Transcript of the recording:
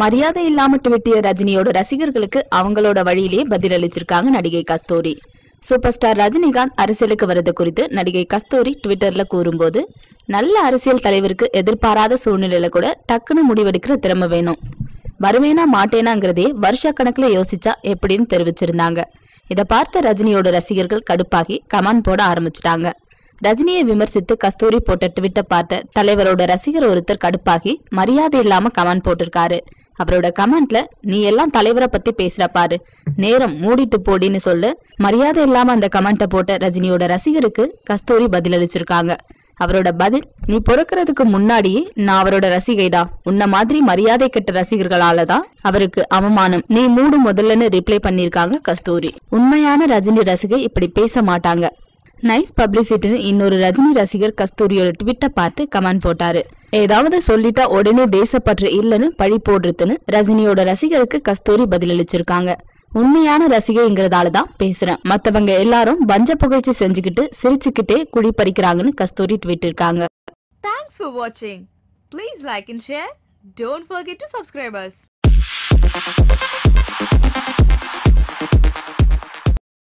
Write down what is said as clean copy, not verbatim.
மரியாதை இல்லாம ட்விட்டிய ரஜினியோட ரசிகர்களுக்கு அவங்களோட வழியிலேயே பதிலளிச்சிருக்காங்க நடிகை கஸ்தூரி. சூப்பர் ஸ்டார் ரஜினிகாந்த் அரசியலுக்கு வரது குறித்து நடிகை கஸ்தூரி ட்விட்டர்ல கூறும்போது, நல்ல அரசியல் தலைவருக்கு எதிர்பாராத சூழ்நிலையில கூட டக்குன்னு முடிவெடுக்கிற திறமை வேணும். வருவேனா மாட்டேனாங்கிறதே வருஷ கணக்குல யோசிச்சா எப்படின்னு தெரிவிச்சிருந்தாங்க. இதை பார்த்த ரஜினியோட ரசிகர்கள் கடுப்பாகி கமெண்ட் போட ஆரம்பிச்சிட்டாங்க. ரஜினியை விமர்சித்து கஸ்தூரி போட்ட ட்விட்டை பார்த்த தலைவரோட ரசிகர் ஒருத்தர் கடுப்பாகி மரியாதை இல்லாம கமெண்ட் போட்டிருக்காரு. அவரோட கமெண்ட்ல, நீ எல்லாம் தலைவரை பத்தி பேசுற பாரு, நேரம் மூடிட்டு போடின்னு சொல்லு. மரியாதை இல்லாம அந்த கமெண்ட்டை போட்ட ரஜினியோட ரசிகருக்கு கஸ்தூரி பதிலளிச்சிருக்காங்க. அவரோட பதில், நீ பொறுக்கிறதுக்கு முன்னாடியே நான் அவரோட ரசிகைடா, உன்ன மாதிரி மரியாதை கெட்ட ரசிகர்களாலதான் அவருக்கு அவமானம், நீ மூடு முதல்லன்னு ரிப்ளை பண்ணிருக்காங்க கஸ்தூரி. உண்மையான ரஜினி ரசிகை இப்படி பேச மாட்டாங்க. நைஸ் பப்ளிசிட்டின்னு இன்னொரு ரஜினி ரசிகர் கஸ்தூரியோட ட்விட்டை பார்த்து கமெண்ட் போட்டாரு. ஏதாவது சொல்லிட்டா உடனே தேசப்பற்று இல்லன்னு பழி போடுறதுன்னு ரஜினியோட ரசிகருக்கு கஸ்தூரி பதிலளிச்சிருக்காங்க. உண்மையான ரசிகைங்கிறதாலதான் பேசுறேன், மத்தவங்க எல்லாரும் பஞ்ச புகழ்ச்சி செஞ்சுக்கிட்டு சிரிச்சுக்கிட்டே குடி பறிக்கிறாங்கன்னு கஸ்தூரி ட்வீட் இருக்காங்க. Thanks for watching. Please like and share. Don't forget to subscribe us.